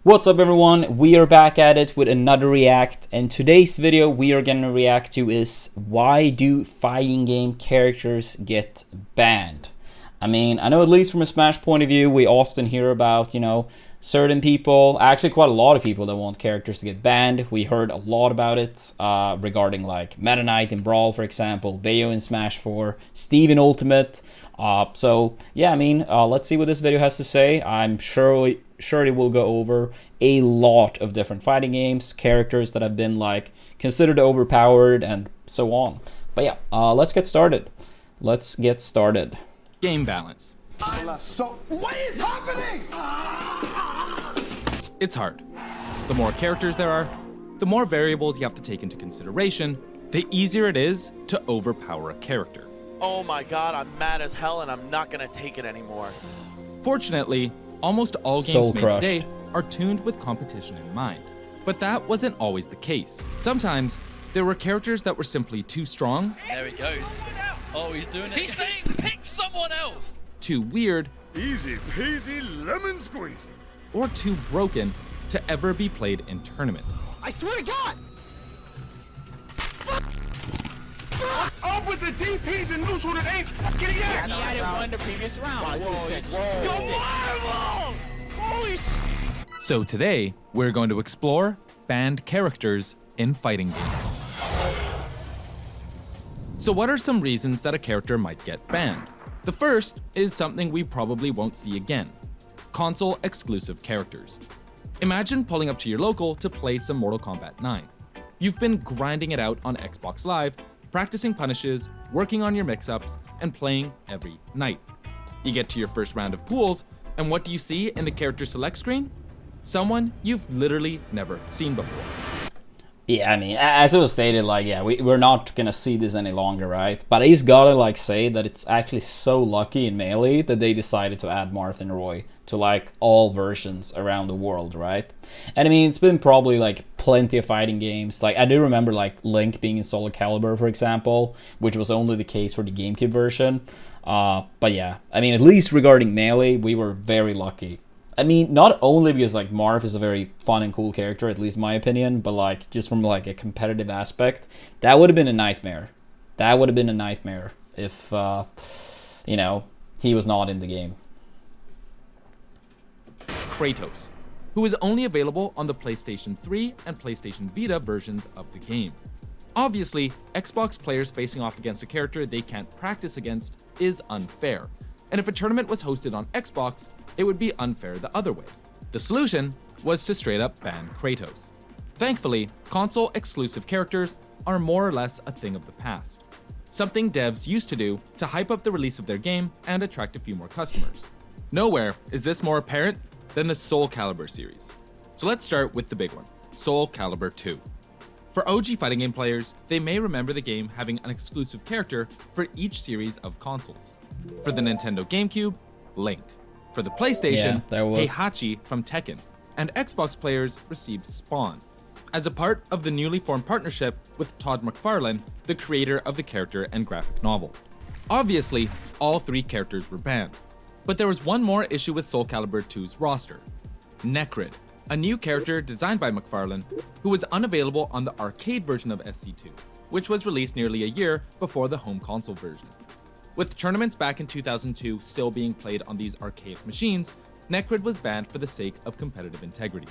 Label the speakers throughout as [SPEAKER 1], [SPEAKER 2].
[SPEAKER 1] What's up everyone, we are back at it with another react, and today's video we are gonna react to is why do fighting game characters get banned? I mean, I know at least from a Smash point of view, we often hear about, certain people, actually quite a lot of people that want characters to get banned. We heard a lot about it regarding like Meta Knight in Brawl, for example, Bayo in Smash 4, Steve in Ultimate. So yeah, I mean, let's see what this video has to say. I'm sure it will go over a lot of different fighting games, characters that have been like considered overpowered and so on. But yeah, let's get started.
[SPEAKER 2] Game balance.
[SPEAKER 3] So, what is happening?
[SPEAKER 2] It's hard. The more characters there are, the more variables you have to take into consideration, the easier it is to overpower a character.
[SPEAKER 4] Oh my god, I'm mad as hell and I'm not gonna take it anymore.
[SPEAKER 2] Fortunately, almost all games made today are tuned with competition in mind. But that wasn't always the case. Sometimes, there were characters that were simply too strong.
[SPEAKER 5] There he goes. Oh, he's doing it. He's saying pick someone else.
[SPEAKER 2] Too weird.
[SPEAKER 3] Easy peasy lemon squeezy.
[SPEAKER 2] Or too broken to ever be played in tournament.
[SPEAKER 3] I swear to God! Up with the DPs and neutral that ain't fucking yet!
[SPEAKER 6] He hadn't won the previous round.
[SPEAKER 3] Yo, Marvel! Holy shit!
[SPEAKER 2] So today, we're going to explore banned characters in fighting games. So what are some reasons that a character might get banned? The first is something we probably won't see again: console exclusive characters. Imagine pulling up to your local to play some Mortal Kombat 9. You've been grinding it out on Xbox Live, practicing punishes, working on your mix-ups, and playing every night. You get to your first round of pools, and what do you see in the character select screen? Someone you've literally never seen before.
[SPEAKER 1] Yeah, I mean, as it was stated, like, yeah, we're not gonna see this any longer, right? But I just gotta, like, say that it's actually so lucky in Melee that they decided to add Marth and Roy to, like, all versions around the world, right? And I mean, it's been probably, like, plenty of fighting games. Like, I do remember, like, Link being in Soul Calibur, for example, which was only the case for the GameCube version. But yeah, I mean, at least regarding Melee, we were very lucky. I mean, not only because, like, Marth is a very fun and cool character, at least in my opinion, but, like, just from, like, a competitive aspect, that would have been a nightmare. That would have been a nightmare if, he was not in the game.
[SPEAKER 2] Kratos, who is only available on the PlayStation 3 and PlayStation Vita versions of the game. Obviously, Xbox players facing off against a character they can't practice against is unfair, and if a tournament was hosted on Xbox, it would be unfair the other way. The solution was to straight up ban Kratos. Thankfully, console exclusive characters are more or less a thing of the past, something devs used to do to hype up the release of their game and attract a few more customers. Nowhere is this more apparent than the Soul Calibur series. So let's start with the big one, Soul Calibur 2. For OG fighting game players, they may remember the game having an exclusive character for each series of consoles. For the Nintendo GameCube, Link. For the PlayStation, Heihachi from Tekken. And Xbox players received Spawn, as a part of the newly formed partnership with Todd McFarlane, the creator of the character and graphic novel. Obviously, all three characters were banned. But there was one more issue with Soul Calibur 2's roster: Necrid, a new character designed by McFarlane, who was unavailable on the arcade version of SC2, which was released nearly a year before the home console version. With tournaments back in 2002 still being played on these archaic machines, Necrid was banned for the sake of competitive integrity.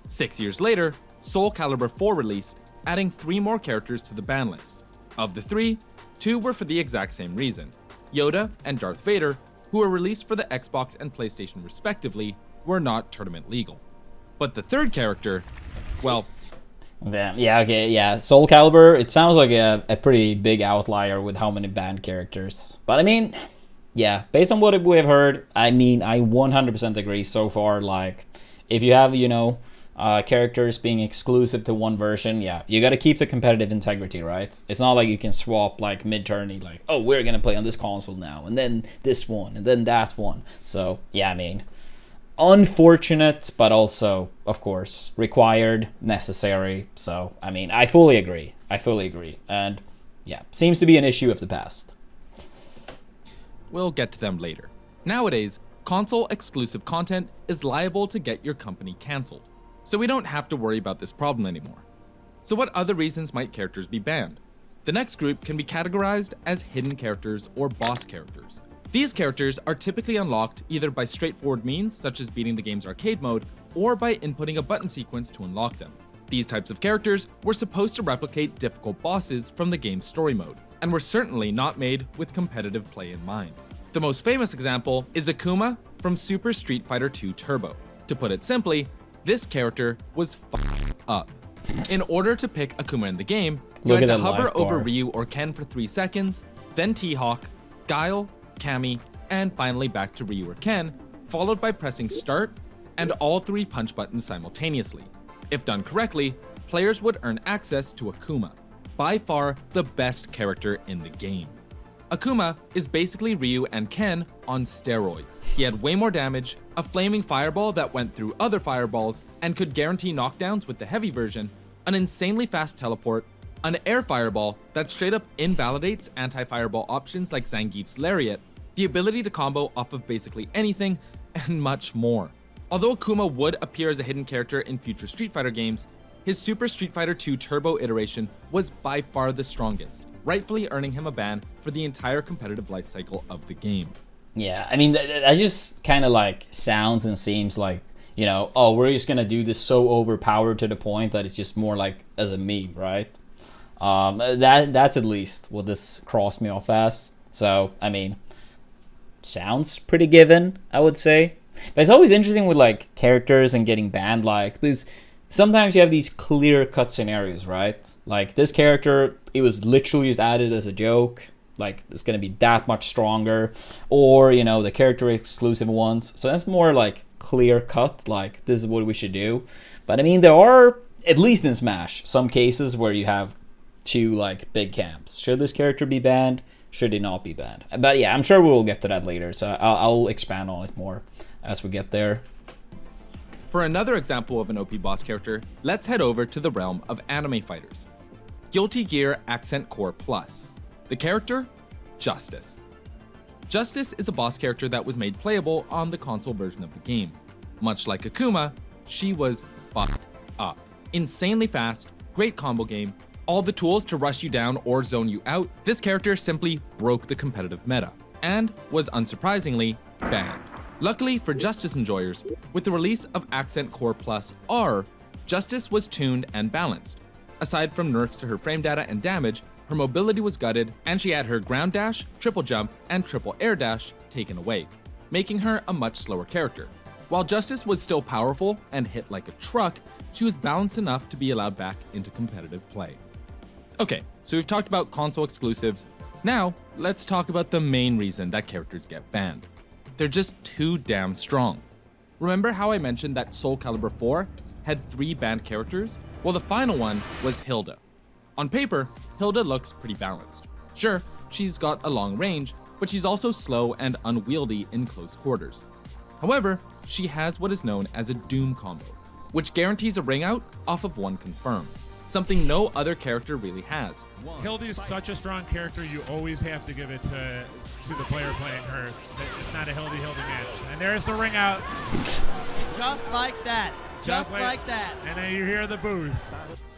[SPEAKER 2] 6 years later, Soul Calibur 4 released, adding 3 more characters to the ban list. Of the 3, 2 were for the exact same reason. Yoda and Darth Vader, who were released for the Xbox and PlayStation respectively, were not tournament legal. But the third character, well...
[SPEAKER 1] Yeah, Soul Calibur, it sounds like a pretty big outlier with how many banned characters. But I mean, yeah, based on what we have heard, I mean, I 100% agree so far. Like, if you have, characters being exclusive to one version, yeah, you gotta keep the competitive integrity, right? It's not like you can swap, like, mid-tourney, like, oh, we're gonna play on this console now, and then this one, and then that one. So, yeah, I mean, unfortunate, but also, of course, required, necessary. So, I mean, I fully agree. And, yeah, seems to be an issue of the past.
[SPEAKER 2] We'll get to them later. Nowadays, console exclusive content is liable to get your company cancelled. so we don't have to worry about this problem anymore. So what other reasons might characters be banned? The next group can be categorized as hidden characters or boss characters. These characters are typically unlocked either by straightforward means such as beating the game's arcade mode or by inputting a button sequence to unlock them. These types of characters were supposed to replicate difficult bosses from the game's story mode, and were certainly not made with competitive play in mind. The most famous example is Akuma from Super Street Fighter II Turbo. To put it simply, this character was f***ed up. In order to pick Akuma in the game, you had to hover over Ryu or Ken for 3 seconds, then T-Hawk, Guile, Cammy, and finally back to Ryu or Ken, followed by pressing start and all 3 punch buttons simultaneously. If done correctly, players would earn access to Akuma, by far the best character in the game. Akuma is basically Ryu and Ken on steroids. He had way more damage, a flaming fireball that went through other fireballs and could guarantee knockdowns with the heavy version, an insanely fast teleport, an air fireball that straight up invalidates anti-fireball options like Zangief's Lariat, the ability to combo off of basically anything, and much more. Although Akuma would appear as a hidden character in future Street Fighter games, his Super Street Fighter II Turbo iteration was by far the strongest, rightfully earning him a ban for the entire competitive lifecycle of the game.
[SPEAKER 1] Yeah, I mean, that just kind of like sounds and seems like, you know, oh, we're just gonna do this so overpowered to the point that it's just more like as a meme, right? That's at least what this crossed me off as. So, I mean, sounds pretty given, I would say. But it's always interesting with like characters and getting banned, like, because sometimes you have these clear-cut scenarios, right? Like this character, it was literally just added as a joke, like it's gonna be that much stronger, or you know, the character exclusive ones. So that's more like clear-cut, like this is what we should do. But I mean, there are, at least in Smash, some cases where you have 2 like big camps. Should this character be banned? Should it not be banned? But yeah, I'm sure we'll get to that later, so I'll expand on it more as we get there.
[SPEAKER 2] For another example of an OP boss character, let's head over to the realm of anime fighters. Guilty Gear Accent Core Plus. The character? Justice. Justice is a boss character that was made playable on the console version of the game. Much like Akuma, she was fucked up. Insanely fast, great combo game, all the tools to rush you down or zone you out. This character simply broke the competitive meta, and was unsurprisingly banned. Luckily for Justice enjoyers, with the release of Accent Core Plus R, Justice was tuned and balanced. Aside from nerfs to her frame data and damage, her mobility was gutted, and she had her ground dash, triple jump, and triple air dash taken away, making her a much slower character. While Justice was still powerful and hit like a truck, she was balanced enough to be allowed back into competitive play. Okay, so we've talked about console exclusives. Now, let's talk about the main reason that characters get banned. They're just too damn strong. Remember how I mentioned that Soul Calibur 4 had 3 banned characters? Well, the final one was Hilda. On paper, Hilda looks pretty balanced. Sure, she's got a long range, but she's also slow and unwieldy in close quarters. However, she has what is known as a Doom combo, which guarantees a ring out off of 1 confirm, something no other character really has.
[SPEAKER 7] Hilda is such a strong character, you always have to give it to the player playing her. It's not a Hilda match. And there's the ring out.
[SPEAKER 5] Just like that. Just like that.
[SPEAKER 7] And then you hear the boos.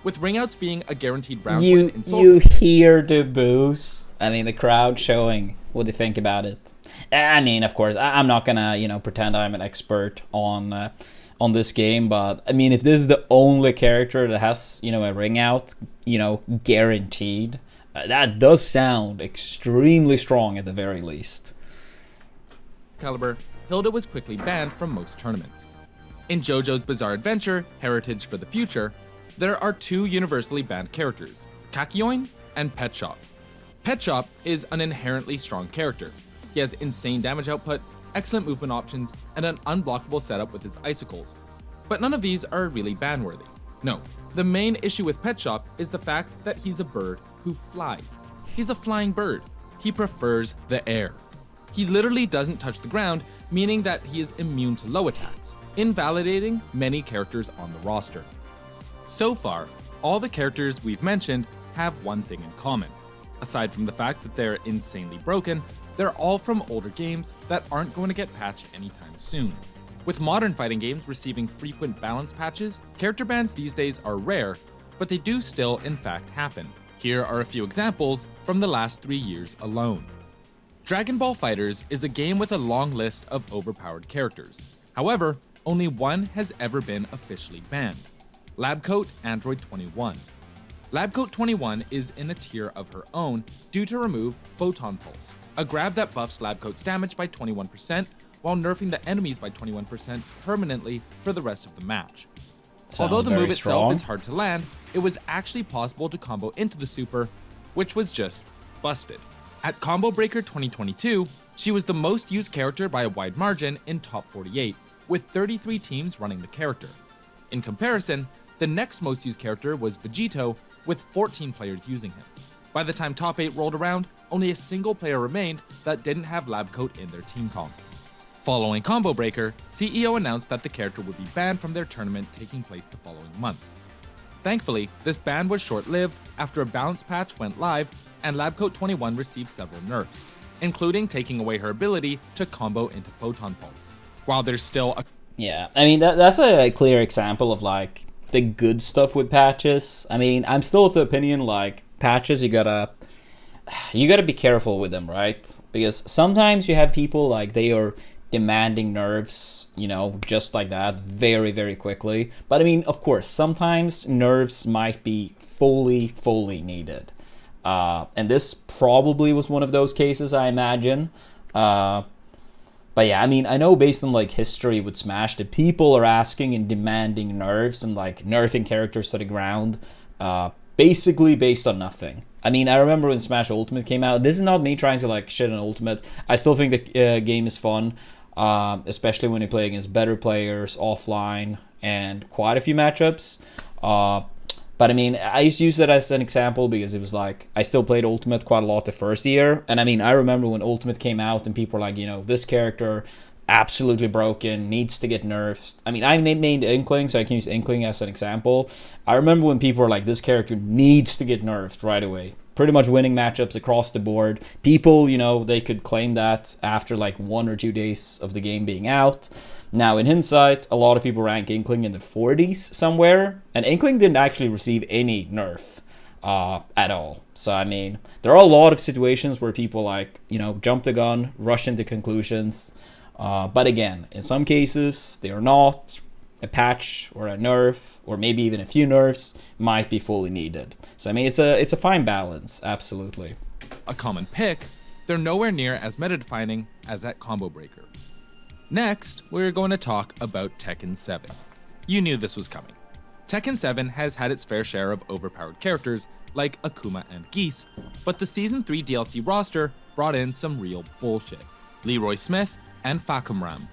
[SPEAKER 2] With ring outs being a guaranteed round
[SPEAKER 1] You
[SPEAKER 2] win in Soul
[SPEAKER 1] you hear the boos. I mean, the crowd showing what they think about it. I mean, of course, I'm not gonna, you know, pretend I'm an expert on this game, but I mean, if this is the only character that has, you know, a ring out, you know, guaranteed, that does sound extremely strong at the very least.
[SPEAKER 2] Calibur, Hilda was quickly banned from most tournaments. In JoJo's Bizarre Adventure, Heritage for the Future, there are 2 universally banned characters, Kakyoin and Pet Shop. Pet Shop is an inherently strong character. He has insane damage output, excellent movement options, and an unblockable setup with his icicles. But none of these are really ban-worthy. No, the main issue with Pet Shop is the fact that he's a bird who flies. He's a flying bird. He prefers the air. He literally doesn't touch the ground, meaning that he is immune to low attacks, invalidating many characters on the roster. So far, all the characters we've mentioned have one thing in common. Aside from the fact that they're insanely broken, they're all from older games that aren't going to get patched anytime soon. With modern fighting games receiving frequent balance patches, character bans these days are rare, but they do still in fact happen. Here are a few examples from the last 3 years alone. Dragon Ball FighterZ is a game with a long list of overpowered characters. However, only one has ever been officially banned: Labcoat Android 21. Labcoat 21 is in a tier of her own due to remove Photon Pulse, a grab that buffs Labcoat's damage by 21% while nerfing the enemies by 21% permanently for the rest of the match. Although the move itself is hard to land, it was actually possible to combo into the super, which was just busted. At Combo Breaker 2022, she was the most used character by a wide margin in top 48, with 33 teams running the character. In comparison, the next most used character was Vegito, with 14 players using him. By the time top 8 rolled around, only a single player remained that didn't have Labcoat in their team comp. Following Combo Breaker, CEO announced that the character would be banned from their tournament taking place the following month. Thankfully, this ban was short-lived after a balance patch went live and Labcoat 21 received several nerfs, including taking away her ability to combo into Photon Pulse. While there's still a...
[SPEAKER 1] Yeah, I mean, that's a clear example of, like, the good stuff with patches. I mean, I'm still of the opinion, like, patches, you gotta be careful with them, right? Because sometimes you have people, like, they are demanding nerfs, you know, just like that, very, very quickly. But I mean, of course, sometimes nerfs might be fully needed. And this probably was one of those cases, I imagine. But yeah, I mean, I know based on like history with Smash that people are asking and demanding nerfs and like nerfing characters to the ground, basically based on nothing. I mean, I remember when Smash Ultimate came out. This is not me trying to like shit on Ultimate. I still think the game is fun, especially when you play against better players offline and quite a few matchups. But I mean, I used to use it as an example because it was like, I still played Ultimate quite a lot the first year. And I mean, I remember when Ultimate came out and people were like, you know, this character, absolutely broken, needs to get nerfed. I mean, I named Inkling, so I can use Inkling as an example. I remember when people were like, this character needs to get nerfed right away. Pretty much winning matchups across the board. People, you know, they could claim that after like 1 or 2 days of the game being out. Now, in hindsight, a lot of people rank Inkling in the 40s somewhere, and Inkling didn't actually receive any nerf at all. So, I mean, there are a lot of situations where people like, you know, jump the gun, rush into conclusions. But again, in some cases, they are not. A patch or a nerf, or maybe even a few nerfs, might be fully needed. So I mean, it's a fine balance, absolutely.
[SPEAKER 2] A common pick, they're nowhere near as meta-defining as at Combo Breaker. Next, we're going to talk about Tekken 7. You knew this was coming. Tekken 7 has had its fair share of overpowered characters like Akuma and Geese, but the Season 3 DLC roster brought in some real bullshit. Leroy Smith and Fakumram.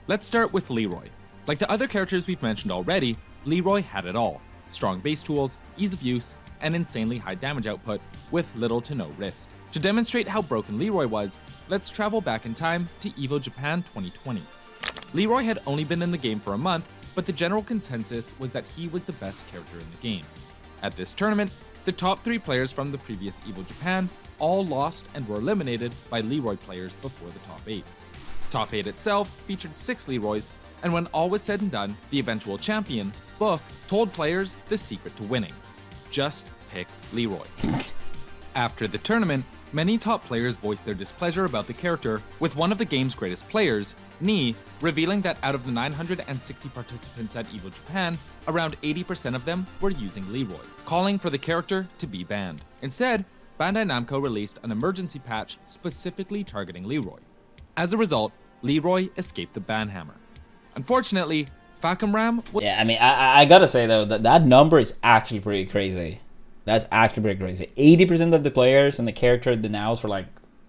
[SPEAKER 2] Let's start with Leroy. Like the other characters we've mentioned already, Leroy had it all: strong base tools, ease of use, and insanely high damage output with little to no risk. To demonstrate how broken Leroy was, let's travel back in time to EVO Japan 2020. Leroy had only been in the game for a month, but the general consensus was that he was the best character in the game. At this tournament, the top 3 players from the previous EVO Japan all lost and were eliminated by Leroy players before the top 8. Top 8 itself featured 6 Leroys, and when all was said and done, the eventual champion, Book, told players the secret to winning: just pick Leroy. After the tournament, many top players voiced their displeasure about the character, with one of the game's greatest players, Ni, revealing that out of the 960 participants at EVO Japan, around 80% of them were using Leroy, calling for the character to be banned. Instead, Bandai Namco released an emergency patch specifically targeting Leroy. As a result, Leroy escaped the ban hammer. Unfortunately, Fakumram...
[SPEAKER 1] Yeah, I mean, I gotta say, though, that number is actually pretty crazy. That's actually pretty crazy. 80% of the players and the character had announced for, like,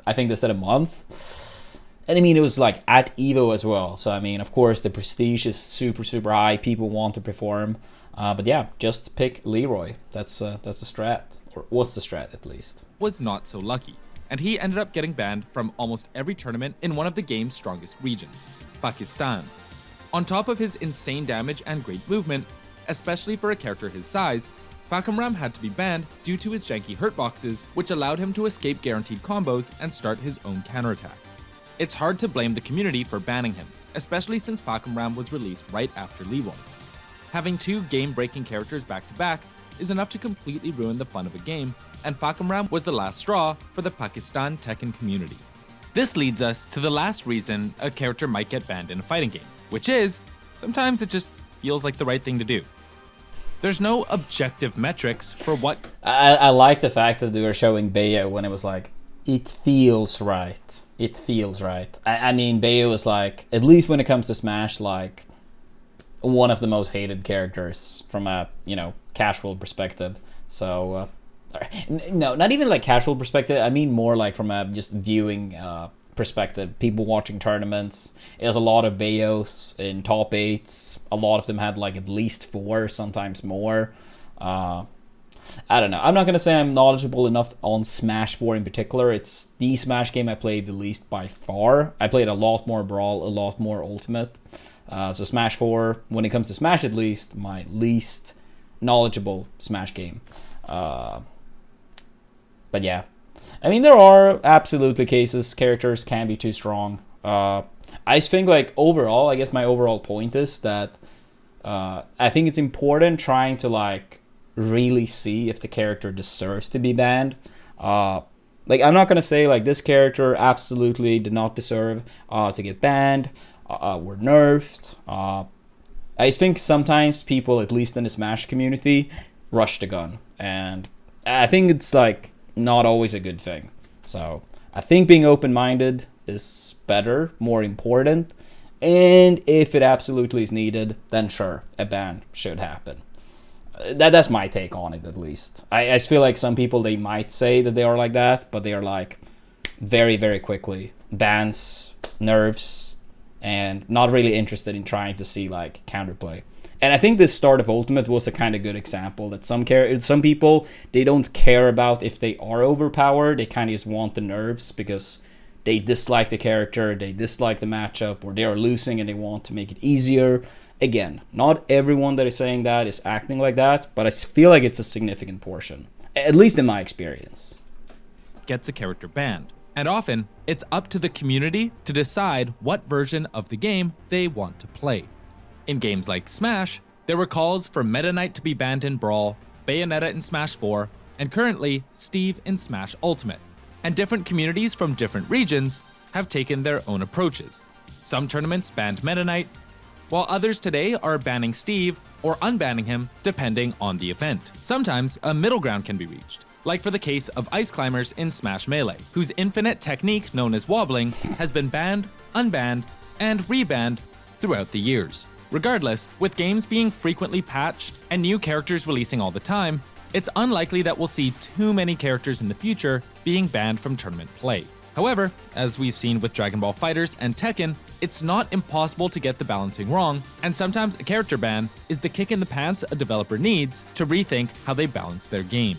[SPEAKER 1] I think they said a month. And I mean, it was, like, at EVO as well. So, I mean, of course, the prestige is super high. People want to perform. But yeah, just pick Leroy. That's the strat. Or was the strat, at least.
[SPEAKER 2] Was not so lucky. And he ended up getting banned from almost every tournament in one of the game's strongest regions, Pakistan. On top of his insane damage and great movement, especially for a character his size, Fakumram had to be banned due to his janky hurtboxes, which allowed him to escape guaranteed combos and start his own counterattacks. It's hard to blame the community for banning him, especially since Falkenram was released right after Liwon. Having two game-breaking characters back-to-back is enough to completely ruin the fun of a game, and Falkenram was the last straw for the Pakistan Tekken community. This leads us to the last reason a character might get banned in a fighting game, which is, sometimes it just feels like the right thing to do. There's no objective metrics for what...
[SPEAKER 1] I like the fact that they were showing Bayo when it was like, it feels right. It feels right. I mean, Bayo is like, at least when it comes to Smash, like, one of the most hated characters from a, casual perspective. So, no, not even like casual perspective. I mean more like from a just viewing perspective. People watching tournaments. There's a lot of Bayos in top 8s. A lot of them had like at least 4, sometimes more. I don't know. I'm not going to say I'm knowledgeable enough on Smash 4 in particular. It's the Smash game I played the least by far. I played a lot more Brawl, a lot more Ultimate. So Smash 4, when it comes to Smash at least, my least knowledgeable Smash game. But yeah. I mean, there are absolutely cases characters can be too strong. I just think, like, overall, I guess my overall point is that I think it's important trying to, like, really see if the character deserves to be banned. Like, I'm not going to say, like, this character absolutely did not deserve to get banned, were nerfed. I just think sometimes people, at least in the Smash community, rush the gun. And I think it's, like, not always a good thing. So I think being open-minded is better, more important. And if it absolutely is needed, then sure, a ban should happen. That's my take on it, at least. I just feel like some people, they might say that they are like that, but they are like very, very quickly bans, nerfs, and not really interested in trying to see like counterplay. And I think the start of Ultimate was a kind of good example that some people, they don't care about if they are overpowered. They kind of just want the nerfs because they dislike the character, they dislike the matchup, or they are losing and they want to make it easier. Again, not everyone that is saying that is acting like that, but I feel like it's a significant portion, at least in my experience.
[SPEAKER 2] Gets a character banned. And often, it's up to the community to decide what version of the game they want to play. In games like Smash, there were calls for Meta Knight to be banned in Brawl, Bayonetta in Smash 4, and currently, Steve in Smash Ultimate. And different communities from different regions have taken their own approaches. Some tournaments banned Meta Knight, while others today are banning Steve or unbanning him depending on the event. Sometimes a middle ground can be reached, like for the case of Ice Climbers in Smash Melee, whose infinite technique known as wobbling has been banned, unbanned, and rebanned throughout the years. Regardless, with games being frequently patched and new characters releasing all the time, it's unlikely that we'll see too many characters in the future being banned from tournament play. However, as we've seen with Dragon Ball FighterZ and Tekken, it's not impossible to get the balancing wrong, and sometimes a character ban is the kick in the pants a developer needs to rethink how they balance their game.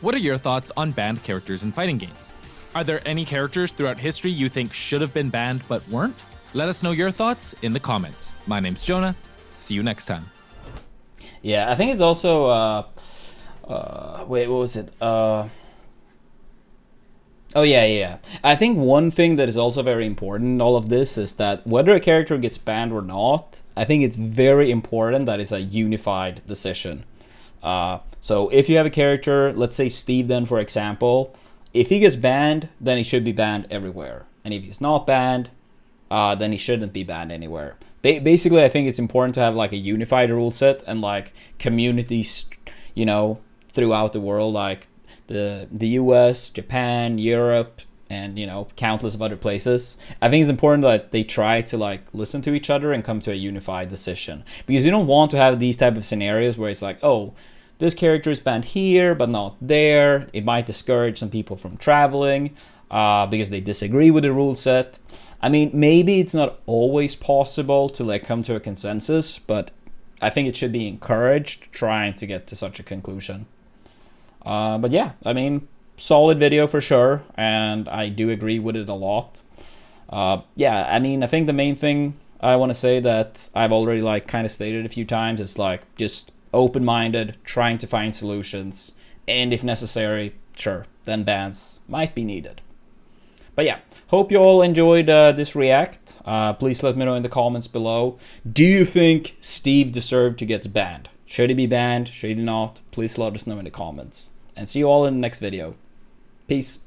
[SPEAKER 2] What are your thoughts on banned characters in fighting games? Are there any characters throughout history you think should have been banned but weren't? Let us know your thoughts in the comments. My name's Jonah. See you next time.
[SPEAKER 1] Yeah, I think it's also, wait, what was it? Oh, yeah. I think one thing that is also very important in all of this is that whether a character gets banned or not, I think it's very important that it's a unified decision. So if you have a character, let's say Steve then, for example, if he gets banned, then he should be banned everywhere. And if he's not banned, then he shouldn't be banned anywhere. Basically, I think it's important to have like a unified rule set and like communities, throughout the world, like the US, Japan, Europe, and countless of other places. I think it's important that they try to like listen to each other and come to a unified decision, because you don't want to have these type of scenarios where it's like, oh, this character is banned here but not there. It might discourage some people from traveling because they disagree with the rule set. I mean, maybe it's not always possible to like come to a consensus, but I think it should be encouraged trying to get to such a conclusion. But yeah, I mean, solid video for sure, and I do agree with it a lot. Yeah, I mean, I think the main thing I want to say that I've already like kind of stated a few times is like just open-minded, trying to find solutions, and if necessary, sure, then bans might be needed. But But yeah, hope you all enjoyed this react. Please let me know in the comments below. Do you think Steve deserved to get banned? Should he be banned? Should he not? Please let us know in the comments. And see you all in the next video. Peace.